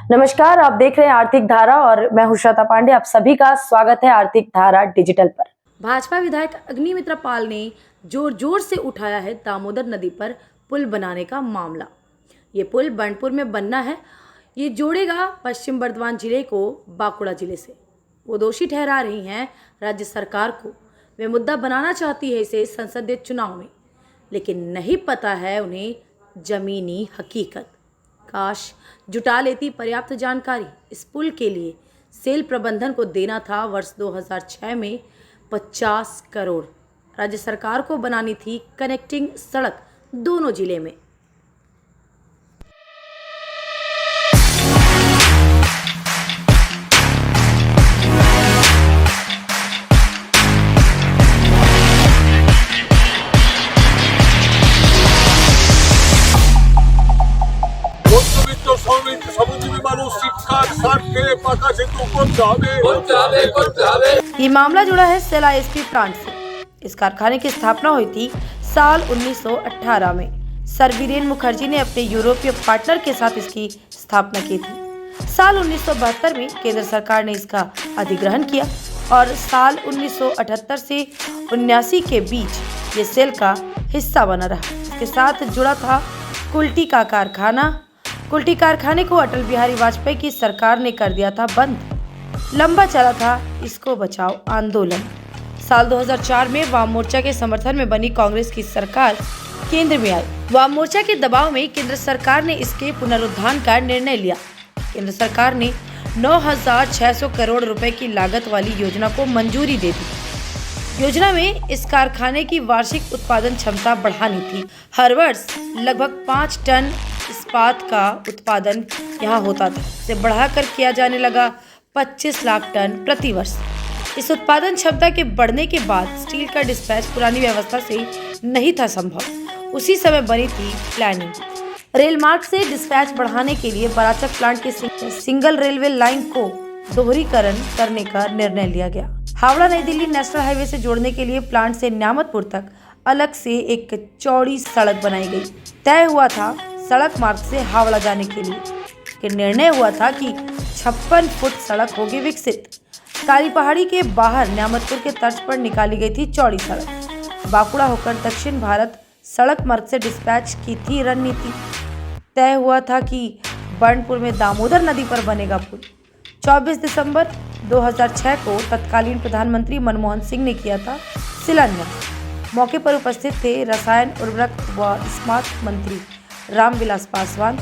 नमस्कार, आप देख रहे हैं आर्थिक धारा और मैं हूं श्वेता पांडे। आप सभी का स्वागत है आर्थिक धारा डिजिटल पर। भाजपा विधायक अग्निमित्रा पाल ने जोर जोर से उठाया है दामोदर नदी पर पुल बनाने का मामला। ये पुल बंडपुर में बनना है। ये जोड़ेगा पश्चिम बर्धमान जिले को बांकुड़ा जिले से। वो दोषी ठहरा रही हैं राज्य सरकार को। वे मुद्दा बनाना चाहती है इसे संसदीय चुनाव में, लेकिन नहीं पता है उन्हें जमीनी हकीकत। काश जुटा लेती पर्याप्त जानकारी। इस पुल के लिए सेल प्रबंधन को देना था वर्ष 2006 में 50 करोड़। राज्य सरकार को बनानी थी कनेक्टिंग सड़क दोनों जिले में। ये मामला जुड़ा है सेल आईएसपी प्लांट से। इस कारखाने की स्थापना हुई थी साल 1918 में। सर वीरेन मुखर्जी ने अपने यूरोपीय पार्टनर के साथ इसकी स्थापना की थी। साल 1972 में केंद्र सरकार ने इसका अधिग्रहण किया और साल 1978 से 79 के बीच ये सेल का हिस्सा बना रहा। इसके साथ जुड़ा था कुल्टी का कारखाना। कुल्टी कारखाने को अटल बिहारी वाजपेयी की सरकार ने कर दिया था बंद। लंबा चला था इसको बचाओ आंदोलन। साल 2004 में वाम मोर्चा के समर्थन में बनी कांग्रेस की सरकार केंद्र में आई। वाम मोर्चा के दबाव में केंद्र सरकार ने इसके पुनरुद्धार का निर्णय लिया। केंद्र सरकार ने 9,600 करोड़ रुपए की लागत वाली योजना को मंजूरी दे दी। योजना में इस कारखाने की वार्षिक उत्पादन क्षमता बढ़ानी थी। हर वर्ष लगभग 5 टन इस्पात का उत्पादन यहाँ होता था। इसे बढ़ाकर किया जाने लगा 25 लाख टन प्रति वर्ष। इस उत्पादन क्षमता के बढ़ने के बाद स्टील का डिस्पैच पुरानी व्यवस्था से नहीं था संभव। उसी समय बनी थी प्लानिंग। रेल मार्ग से डिस्पैच बढ़ाने के लिए बराचक प्लांट के सिंगल रेलवे लाइन को दोहरीकरण करने का निर्णय लिया गया। हावड़ा नई दिल्ली नेशनल हाईवे से जोड़ने के लिए प्लांट से न्यामतपुर तक अलग से एक चौड़ी सड़क बनाई गई। तय हुआ था सड़क मार्ग से हावड़ा जाने के लिए निर्णय हुआ था कि 56 फुट सड़क होगी विकसित। काली पहाड़ी के बाहर न्यामतपुर के तर्ज पर निकाली गई थी चौड़ी सड़क। बांकुड़ा होकर दक्षिण भारत सड़क मार्ग से डिस्पैच की थी रणनीति। तय हुआ था कि बंडपुर में दामोदर नदी पर बनेगा पुल। 24 दिसंबर 2006 को तत्कालीन प्रधानमंत्री मनमोहन सिंह ने किया था शिलान्यास। मौके पर उपस्थित थे रसायन, उर्वरक व इस्पात मंत्री रामविलास पासवान,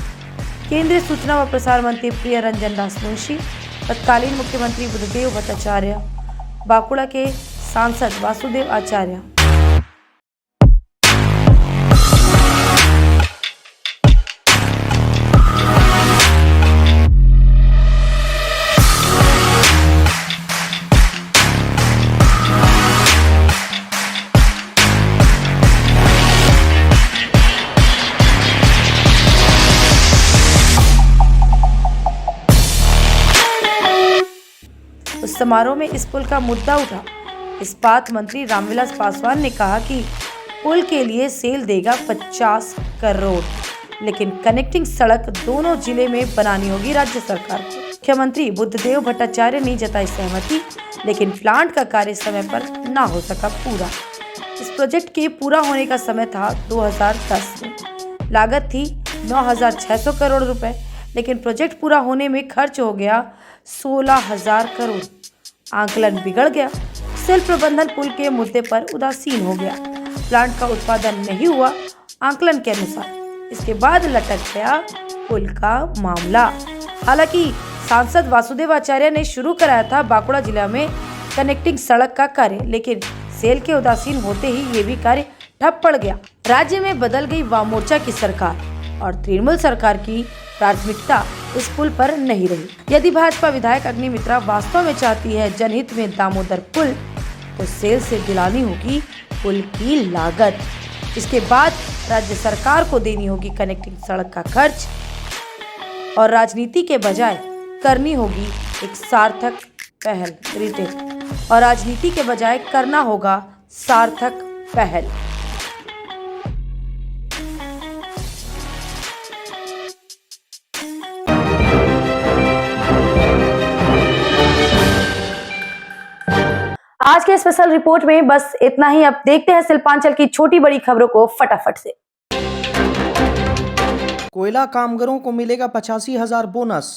केंद्रीय सूचना व प्रसारण मंत्री प्रिय रंजन राजवंशी, तत्कालीन मुख्यमंत्री बुद्धदेव भट्टाचार्य, बांकुड़ा के सांसद वासुदेव आचार्य। उस समारोह में इस पुल का मुद्दा उठा। इस्पात मंत्री रामविलास पासवान ने कहा कि पुल के लिए सेल देगा 50 करोड़, लेकिन कनेक्टिंग सड़क दोनों जिले में बनानी होगी राज्य सरकार को। मुख्यमंत्री बुद्धदेव भट्टाचार्य ने जताई सहमति, लेकिन प्लांट का कार्य समय पर ना हो सका पूरा। इस प्रोजेक्ट के पूरा होने का समय था 2010 में। लागत थी 9,600 करोड़ रुपए, लेकिन प्रोजेक्ट पूरा होने में खर्च हो गया 16,000 करोड़। आंकलन बिगड़ गया। सेल प्रबंधन पुल के मुद्दे पर उदासीन हो गया। प्लांट का उत्पादन नहीं हुआ आंकलन के अनुसार। इसके बाद लटक गया पुल का मामला। हालांकि सांसद वासुदेव आचार्य ने शुरू कराया था बांकुड़ा जिला में कनेक्टिंग सड़क का कार्य, लेकिन सेल के उदासीन होते ही ये भी कार्य ठप पड़ गया। राज्य में बदल गई वाम मोर्चा की सरकार और तृणमूल सरकार की प्राथमिकता इस पुल पर नहीं रही। यदि भाजपा विधायक अग्निमित्रा वास्तव में चाहती है जनहित में दामोदर पुल, तो सेल से दिलानी होगी पुल की लागत। इसके बाद राज्य सरकार को देनी होगी कनेक्टिंग सड़क का खर्च और राजनीति के बजाय करनी होगी एक सार्थक पहल। रिटेक और राजनीति के बजाय करना होगा सार्थक पहल। आज के स्पेशल रिपोर्ट में बस इतना ही। अब देखते हैं शिल्पांचल की छोटी बड़ी खबरों को फटाफट से। कोयला कामगारों को मिलेगा 85,000 बोनस।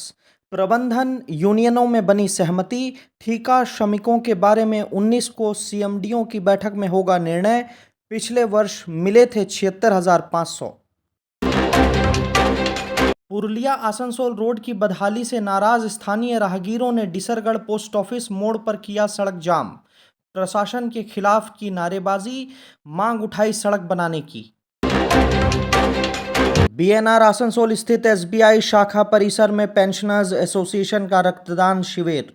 प्रबंधन यूनियनों में बनी सहमति। ठेका श्रमिकों के बारे में 19 को सीएमडीओ की बैठक में होगा निर्णय। पिछले वर्ष मिले थे 76,500। पुरुलिया आसनसोल रोड की बदहाली से नाराज स्थानीय राहगीरों ने डिसरगढ़ पोस्ट ऑफिस मोड़ पर किया सड़क जाम। प्रशासन के खिलाफ की नारेबाजी, मांग उठाई सड़क बनाने की। बीएनआर आसनसोल स्थित एसबीआई शाखा परिसर में पेंशनर्स एसोसिएशन का रक्तदान शिविर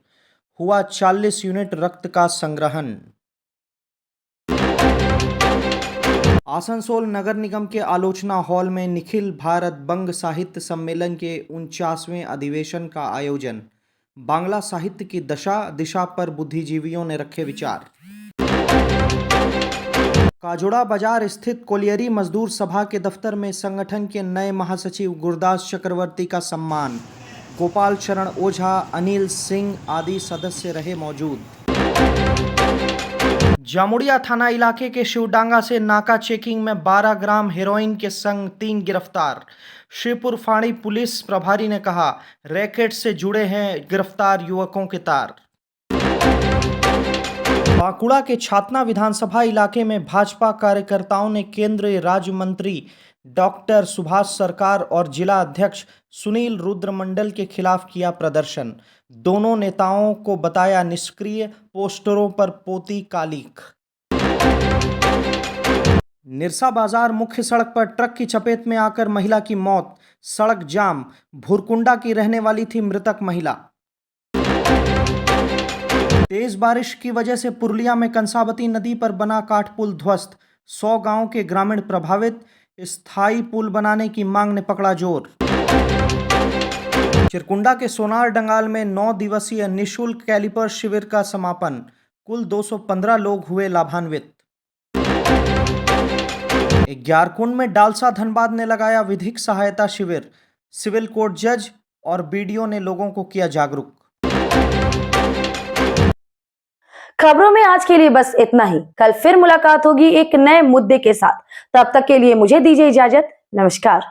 हुआ। 40 यूनिट रक्त का संग्रहण। आसनसोल नगर निगम के आलोचना हॉल में निखिल भारत बंग साहित्य सम्मेलन के 49वें अधिवेशन का आयोजन। बांग्ला साहित्य की दशा दिशा पर बुद्धिजीवियों ने रखे विचार। काजोड़ा बाजार स्थित कोलियरी मजदूर सभा के दफ्तर में संगठन के नए महासचिव गुरदास चक्रवर्ती का सम्मान। गोपाल शरण ओझा, अनिल सिंह आदि सदस्य रहे मौजूद। जामुड़िया थाना इलाके के शिवडांगा से नाका चेकिंग में 12 ग्राम हेरोइन के संग 3 गिरफ्तार। शिवपुर फाड़ी पुलिस प्रभारी ने कहा, रैकेट से जुड़े हैं गिरफ्तार युवकों के तार। बांकुड़ा के छातना विधानसभा इलाके में भाजपा कार्यकर्ताओं ने केंद्रीय राज्य मंत्री डॉक्टर सुभाष सरकार और जिला अध्यक्ष सुनील रुद्रमंडल के खिलाफ किया प्रदर्शन। दोनों नेताओं को बताया निष्क्रिय, पोस्टरों पर पोती कालिख। निरसा बाजार मुख्य सड़क पर ट्रक की चपेट में आकर महिला की मौत। सड़क जाम। भुरकुंडा की रहने वाली थी मृतक महिला। तेज बारिश की वजह से पुरुलिया में कंसावती नदी पर बना काठपुल ध्वस्त। 100 गांव के ग्रामीण प्रभावित। स्थायी पुल बनाने की मांग ने पकड़ा जोर। चिरकुंडा के सोनार डंगाल में 9 दिवसीय निःशुल्क कैलिपर शिविर का समापन। कुल 215 लोग हुए लाभान्वित। ग्यारकुंड में डालसा धनबाद ने लगाया विधिक सहायता शिविर। सिविल कोर्ट जज और बीडीओ ने लोगों को किया जागरूक। खबरों में आज के लिए बस इतना ही। कल फिर मुलाकात होगी एक नए मुद्दे के साथ। तब तक के लिए मुझे दीजिए इजाजत। नमस्कार।